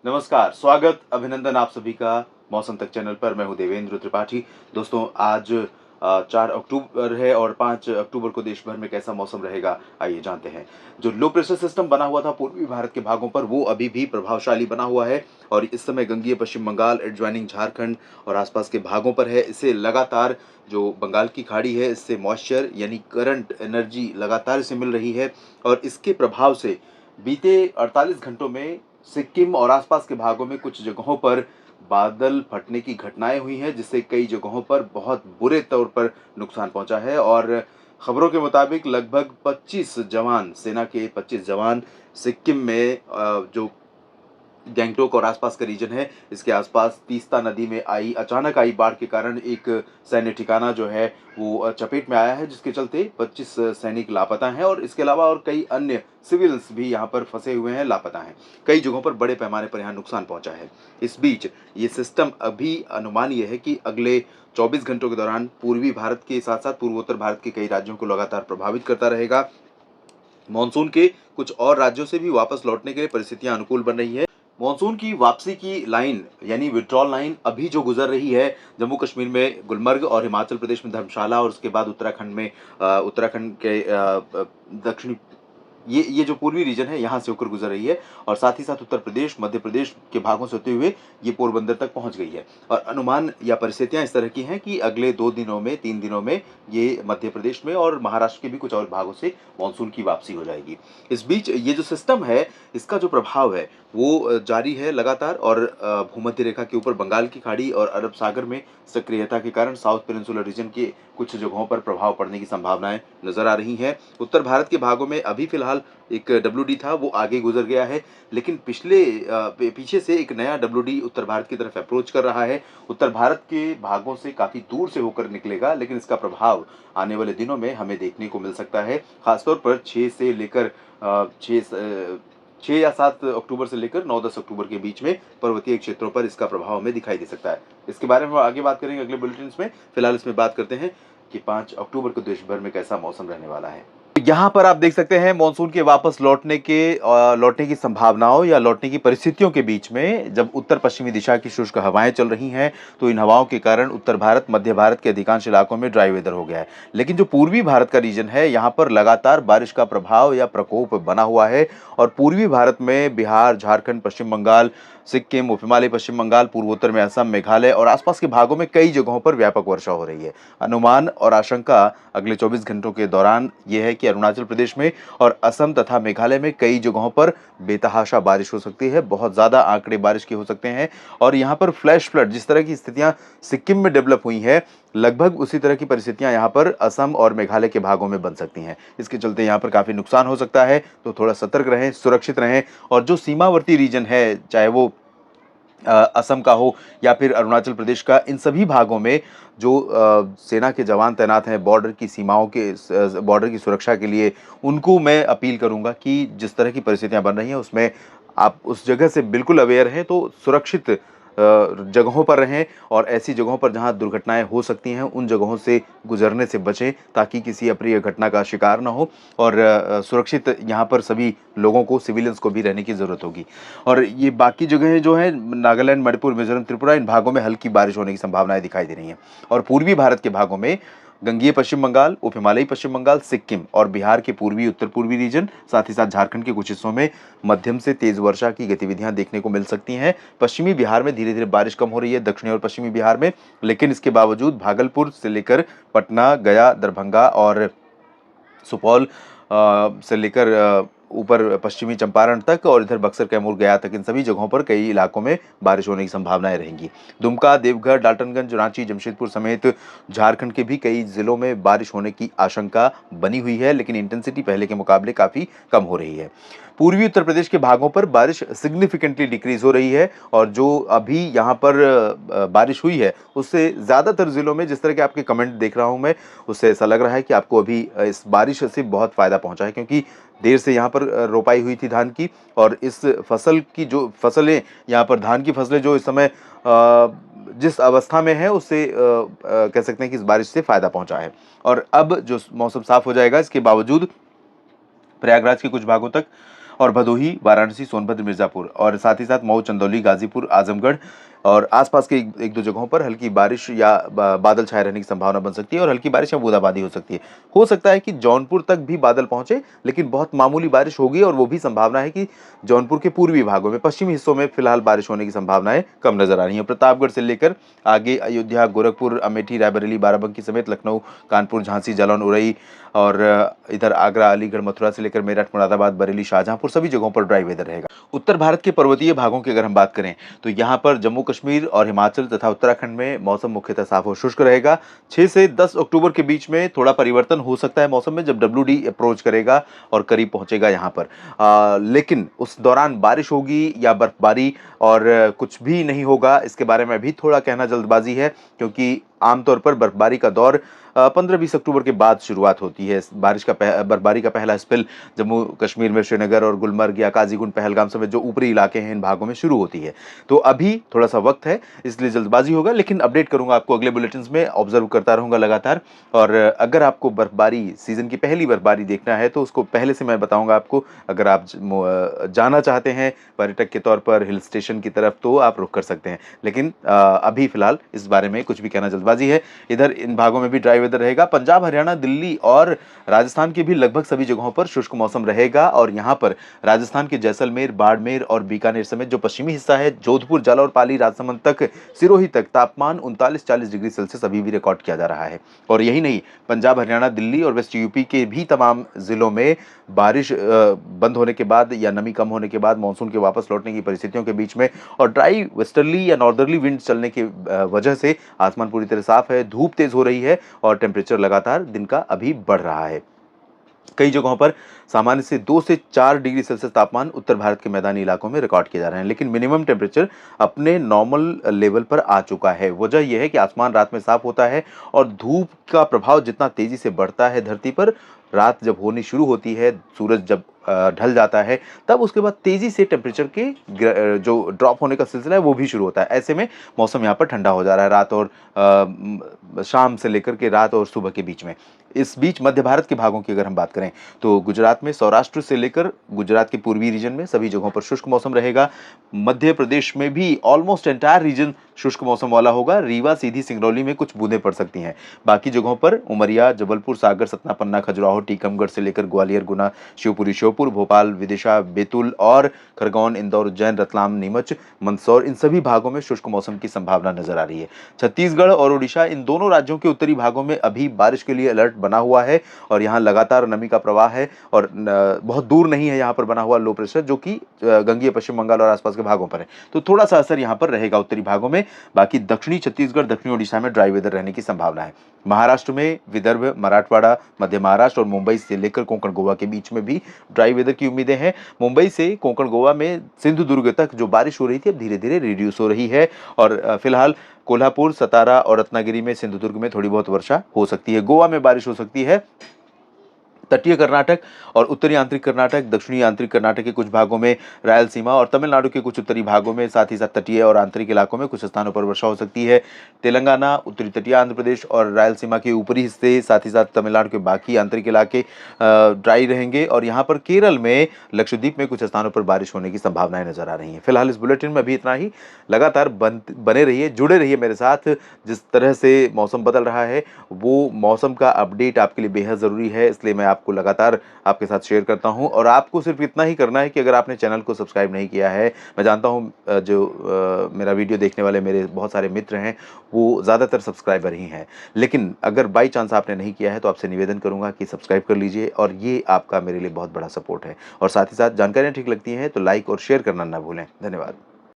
नमस्कार, स्वागत, अभिनंदन आप सभी का मौसम तक चैनल पर। मैं हूँ देवेंद्र त्रिपाठी। दोस्तों, आज 4 अक्टूबर है और 5 अक्टूबर को देश भर में कैसा मौसम रहेगा, आइए जानते हैं। जो लो प्रेशर सिस्टम बना हुआ था पूर्वी भारत के भागों पर, वो अभी भी प्रभावशाली बना हुआ है और इस समय गंगीय पश्चिम बंगाल, एडजॉइनिंग झारखंड और आसपास के भागों पर है। इससे लगातार जो बंगाल की खाड़ी है, इससे मॉइस्चर यानी करंट एनर्जी लगातार इसे मिल रही है और इसके प्रभाव से बीते 48 घंटों में सिक्किम और आसपास के भागों में कुछ जगहों पर बादल फटने की घटनाएं हुई हैं, जिससे कई जगहों पर बहुत बुरे तौर पर नुकसान पहुंचा है। और खबरों के मुताबिक लगभग 25 जवान, सेना के 25 जवान सिक्किम में जो गैंगटोक और आसपास का रीजन है, इसके आसपास तीस्ता नदी में अचानक आई बाढ़ के कारण एक सैन्य ठिकाना जो है वो चपेट में आया है, जिसके चलते 25 सैनिक लापता हैं और इसके अलावा और कई अन्य सिविल्स भी यहाँ पर फंसे हुए हैं, लापता हैं। कई जगहों पर बड़े पैमाने पर यहाँ नुकसान पहुंचा है। इस बीच ये सिस्टम अभी अनुमान ये है कि अगले 24 घंटों के दौरान पूर्वी भारत के साथ साथ पूर्वोत्तर भारत के कई राज्यों को लगातार प्रभावित करता रहेगा। मानसून के कुछ और राज्यों से भी वापस लौटने के लिए परिस्थितियां अनुकूल बन रही है। मानसून की वापसी की लाइन यानी विड्रॉल लाइन अभी जो गुजर रही है जम्मू कश्मीर में गुलमर्ग और हिमाचल प्रदेश में धर्मशाला और उसके बाद उत्तराखंड में उत्तराखंड के दक्षिणी ये जो पूर्वी रीजन है यहाँ से होकर गुजर रही है और साथ ही साथ उत्तर प्रदेश, मध्य प्रदेश के भागों से होते हुए ये पोरबंदर तक पहुंच गई है। और अनुमान या परिस्थितियां इस तरह की हैं कि अगले 2 दिनों में, 3 दिनों में ये मध्य प्रदेश में और महाराष्ट्र के भी कुछ और भागों से मानसून की वापसी हो जाएगी। इस बीच ये जो सिस्टम है, इसका जो प्रभाव है वो जारी है लगातार और भूमध्य रेखा के ऊपर बंगाल की खाड़ी और अरब सागर में सक्रियता के कारण साउथ पेनिनसुलर रीजन के कुछ जगहों पर प्रभाव पड़ने की संभावनाएं नजर आ रही हैं। उत्तर भारत के भागों में अभी फिलहाल एक डब्ल्यूडी था, वो आगे गुजर गया है, लेकिन पीछे से एक नया डब्ल्यूडी उत्तर भारत की तरफ अप्रोच कर रहा है। उत्तर भारत के भागों से काफी दूर से होकर निकलेगा, लेकिन इसका प्रभाव आने वाले दिनों में हमें देखने को मिल सकता है। खासतौर पर 6 या 7 अक्टूबर से लेकर 9-10 अक्टूबर के बीच में पर्वतीय क्षेत्रों पर इसका प्रभाव हमें दिखाई दे सकता है। इसके बारे में हम आगे बात करेंगे अगले बुलेटिन में। फिलहाल इसमें बात करते हैं कि 5 अक्टूबर को देश भर में कैसा मौसम रहने वाला है। यहाँ पर आप देख सकते हैं मानसून के वापस लौटने की संभावनाओं या लौटने की परिस्थितियों के बीच में जब उत्तर पश्चिमी दिशा की शुष्क हवाएं चल रही हैं, तो इन हवाओं के कारण उत्तर भारत, मध्य भारत के अधिकांश इलाकों में ड्राई वेदर हो गया है। लेकिन जो पूर्वी भारत का रीजन है, यहाँ पर लगातार बारिश का प्रभाव या प्रकोप बना हुआ है और पूर्वी भारत में बिहार, झारखंड, पश्चिम बंगाल, सिक्किम, उप हिमालय पश्चिम बंगाल, पूर्वोत्तर में असम, मेघालय और आसपास के भागों में कई जगहों पर व्यापक वर्षा हो रही है। अनुमान और आशंका अगले 24 घंटों के दौरान यह है कि अरुणाचल प्रदेश में और असम तथा मेघालय में कई जगहों पर बेतहाशा बारिश हो सकती है। बहुत ज्यादा आंकड़े बारिश के हो सकते हैं और यहाँ पर फ्लैश फ्लड, जिस तरह की स्थितियां सिक्किम में डेवलप हुई हैं, लगभग उसी तरह की परिस्थितियां यहाँ पर असम और मेघालय के भागों में बन सकती हैं। इसके चलते यहाँ पर काफी नुकसान हो सकता है, तो थोड़ा सतर्क रहें, सुरक्षित रहें। और जो सीमावर्ती रीजन है, चाहे वो असम का हो या फिर अरुणाचल प्रदेश का, इन सभी भागों में जो सेना के जवान तैनात हैं बॉर्डर की सुरक्षा के लिए, उनको मैं अपील करूंगा कि जिस तरह की परिस्थितियां बन रही हैं उसमें आप उस जगह से बिल्कुल अवेयर हैं, तो सुरक्षित जगहों पर रहें और ऐसी जगहों पर जहां दुर्घटनाएं हो सकती हैं उन जगहों से गुजरने से बचें, ताकि किसी अप्रिय घटना का शिकार ना हो। और सुरक्षित यहाँ पर सभी लोगों को, सिविलियंस को भी रहने की ज़रूरत होगी। और ये बाकी जगहें जो हैं, नागालैंड, मणिपुर, मिजोरम, त्रिपुरा, इन भागों में हल्की बारिश होने की संभावनाएं दिखाई दे रही हैं। और पूर्वी भारत के भागों में गंगीय पश्चिम बंगाल, उप हिमालयी पश्चिम बंगाल, सिक्किम और बिहार के पूर्वी उत्तर पूर्वी रीजन, साथ ही साथ झारखंड के कुछ हिस्सों में मध्यम से तेज वर्षा की गतिविधियां देखने को मिल सकती हैं। पश्चिमी बिहार में धीरे धीरे बारिश कम हो रही है, दक्षिणी और पश्चिमी बिहार में, लेकिन इसके बावजूद भागलपुर से लेकर पटना, गया, दरभंगा और सुपौल से लेकर ऊपर पश्चिमी चंपारण तक और इधर बक्सर, कैमूर, गया तक, इन सभी जगहों पर कई इलाकों में बारिश होने की संभावनाएं रहेंगी। दुमका, देवघर, डाल्टनगंज, रांची, जमशेदपुर समेत झारखंड के भी कई जिलों में बारिश होने की आशंका बनी हुई है, लेकिन इंटेंसिटी पहले के मुकाबले काफी कम हो रही है। पूर्वी उत्तर प्रदेश के भागों पर बारिश सिग्निफिकेंटली डिक्रीज हो रही है और जो अभी यहाँ पर बारिश हुई है उससे ज़्यादातर जिलों में, जिस तरह के आपके कमेंट देख रहा हूँ मैं, उससे ऐसा लग रहा है कि आपको अभी इस बारिश से बहुत फ़ायदा पहुँचा है, क्योंकि देर से यहाँ पर रोपाई हुई थी धान की और इस फसल की जो फसलें यहाँ पर, धान की फसलें जो इस समय जिस अवस्था में है, उससे कह सकते हैं कि इस बारिश से फ़ायदा पहुँचा है। और अब जो मौसम साफ हो जाएगा, इसके बावजूद प्रयागराज के कुछ भागों तक और भदोही, वाराणसी, सोनभद्र, मिर्जापुर और साथ ही साथ मऊ, चंदौली, गाजीपुर, आजमगढ़ और आसपास के एक दो जगहों पर हल्की बारिश या बादल छाए रहने की संभावना बन सकती है और हल्की बारिश या बूंदाबांदी हो सकती है। हो सकता है कि जौनपुर तक भी बादल पहुंचे, लेकिन बहुत मामूली बारिश होगी और वो भी संभावना है कि जौनपुर के पूर्वी भागों में, पश्चिमी हिस्सों में फिलहाल बारिश होने की संभावनाएं कम नजर आ रही हैं। प्रतापगढ़ से लेकर आगे अयोध्या, गोरखपुर, अमेठी, रायबरेली, बाराबंकी समेत लखनऊ, कानपुर, झांसी, जालौन, उरई और इधर आगरा, अलीगढ़, मथुरा से लेकर मेरठ, मुरादाबाद, बरेली, शाहजहांपुर सभी जगहों पर ड्राई वेदर रहेगा। उत्तर भारत के पर्वतीय भागों की अगर हम बात करें तो यहाँ पर जम्मू कश्मीर और हिमाचल तथा उत्तराखंड में मौसम मुख्यतः साफ और शुष्क रहेगा। 6 से 10 अक्टूबर के बीच में थोड़ा परिवर्तन हो सकता है मौसम में, जब WD अप्रोच करेगा और करीब पहुंचेगा यहाँ पर। लेकिन उस दौरान बारिश होगी या बर्फबारी और कुछ भी नहीं होगा, इसके बारे में अभी थोड़ा कहना जल्दबाजी है, क्योंकि आमतौर पर बर्फबारी का दौर 15-20 अक्टूबर के बाद शुरुआत होती है। बर्फबारी का पहला स्पेल जम्मू कश्मीर में श्रीनगर और गुलमर्ग या काजीगुंड, पहलगाम समेत जो ऊपरी इलाके हैं इन भागों में शुरू होती है। तो अभी थोड़ा सा वक्त है, इसलिए जल्दबाजी होगा, लेकिन अपडेट करूंगा आपको अगले बुलेटिन में, ऑब्जर्व करता रहूंगा लगातार। और अगर आपको बर्फबारी, सीजन की पहली बर्फबारी देखना है तो उसको पहले से मैं बताऊंगा आपको। अगर आप जाना चाहते हैं पर्यटक के तौर पर हिल स्टेशन की तरफ तो आप रुक कर सकते हैं, लेकिन अभी फिलहाल इस बारे में कुछ भी कहना जल्दबाजी है। इधर इन भागों में भी ड्राई वेदर रहेगा। पंजाब, हरियाणा, दिल्ली और राजस्थान के भी लगभग सभी जगहों पर शुष्क मौसम रहेगा और यहाँ पर राजस्थान के जैसलमेर, बाड़मेर और बीकानेर समेत जो पश्चिमी हिस्सा है, जोधपुर, जालौर, पाली, राजसमंद तक, सिरोही तक तापमान 39-40 डिग्री सेल्सियस अभी भी रिकॉर्ड किया जा रहा है। और यही नहीं, पंजाब, हरियाणा, दिल्ली और वेस्ट यूपी के भी तमाम जिलों में बारिश बंद होने के बाद या नमी कम होने के बाद मानसून के वापस लौटने की परिस्थितियों के बीच में और ड्राई वेस्टर्ली या नॉर्दर्ली विंड चलने की वजह से आसमान पूरी तरह साफ है, धूप तेज हो रही है और टेम्परेचर लगातार दिन का अभी बढ़ रहा है। कई जगहों पर सामान्य से 2 से 4 डिग्री सेल्सियस तापमान उत्तर भारत के मैदानी इलाकों में रिकॉर्ड किए जा रहे हैं, लेकिन मिनिमम टेम्परेचर अपने नॉर्मल लेवल पर आ चुका है। वजह यह है कि आसमान रात में साफ होता है और धूप का प्रभाव जितना तेजी से बढ़ता है धरती पर, रात जब होनी शुरू होती है, सूरज जब ढल जाता है, तब उसके बाद तेजी से टेम्परेचर के जो ड्रॉप होने का सिलसिला है वो भी शुरू होता है। ऐसे में मौसम यहाँ पर ठंडा हो जा रहा है रात और शाम से लेकर के रात और सुबह के बीच में। इस बीच मध्य भारत के भागों की अगर हम बात करें तो गुजरात में, सौराष्ट्र से लेकर गुजरात के पूर्वी रीजन में सभी जगहों पर शुष्क मौसम रहेगा। मध्य प्रदेश में भी ऑलमोस्ट एंटायर रीजन शुष्क मौसम वाला होगा। रीवा, सीधी, सिंगरौली में कुछ बूंदें पड़ सकती हैं। बाकी जगहों पर उमरिया, जबलपुर, सागर, सतना, पन्ना, खजुराहो, टीकमगढ़ से लेकर ग्वालियर, गुना, शिवपुरी, श्योपुर, भोपाल, विदिशा, बैतूल और खरगोन, इंदौर, उज्जैन, रतलाम, नीमच, मंदसौर, इन सभी भागों में शुष्क मौसम की संभावना नजर आ रही है। छत्तीसगढ़ और उड़ीसा, इन दोनों राज्यों के उत्तरी भागों में अभी बारिश के लिए अलर्ट बना हुआ है और यहाँ लगातार नमी का प्रवाह है और बहुत दूर नहीं है यहाँ पर बना हुआ लो प्रेशर, जो कि गंगीय पश्चिम बंगाल और आसपास के भागों पर है। तो थोड़ा सा असर यहाँ पर रहेगा उत्तरी भागों में। बाकी दक्षिणी छत्तीसगढ़, दक्षिणी उड़ीसा में ड्राई वेदर रहने की संभावना है। महाराष्ट्र में विदर्भ, मराठवाड़ा, मध्य महाराष्ट्र और मुंबई से लेकर कोंकण, गोवा के बीच में भी ड्राई वेदर की उम्मीदें हैं। मुंबई से कोंकण, गोवा में सिंधुदुर्ग तक जो बारिश हो रही थी अब धीरे धीरे रिड्यूस हो रही है और फिलहाल कोल्हापुर, सतारा और रत्नागिरी में, सिंधुदुर्ग में थोड़ी बहुत वर्षा हो सकती है। गोवा में बारिश हो सकती है। तटीय कर्नाटक और उत्तरी आंतरिक कर्नाटक, दक्षिणी आंतरिक कर्नाटक के कुछ भागों में, रायलसीमा और तमिलनाडु के कुछ उत्तरी भागों में, साथ ही साथ तटीय और आंतरिक इलाकों में कुछ स्थानों पर वर्षा हो सकती है। तेलंगाना, उत्तरी तटीय आंध्र प्रदेश और रायलसीमा के ऊपरी हिस्से, साथ ही साथ तमिलनाडु के बाकी आंतरिक इलाके ड्राई रहेंगे और यहाँ पर केरल में, लक्षद्वीप में कुछ स्थानों पर बारिश होने की संभावनाएं नजर आ रही हैं। फिलहाल इस बुलेटिन में अभी इतना ही। लगातार बने रहिए, जुड़े रहिए मेरे साथ। जिस तरह से मौसम बदल रहा है वो मौसम का अपडेट आपके लिए बेहद ज़रूरी है, इसलिए मैं आपको लगातार आपके साथ शेयर करता हूं और आपको सिर्फ इतना ही करना है कि अगर आपने चैनल को सब्सक्राइब नहीं किया है, मैं जानता हूं जो मेरा वीडियो देखने वाले मेरे बहुत सारे मित्र हैं वो ज़्यादातर सब्सक्राइबर ही हैं, लेकिन अगर बाई चांस आपने नहीं किया है तो आपसे निवेदन करूंगा कि सब्सक्राइब कर लीजिए और ये आपका मेरे लिए बहुत बड़ा सपोर्ट है। और साथ ही साथ जानकारियाँ ठीक लगती हैं तो लाइक और शेयर करना ना भूलें। धन्यवाद।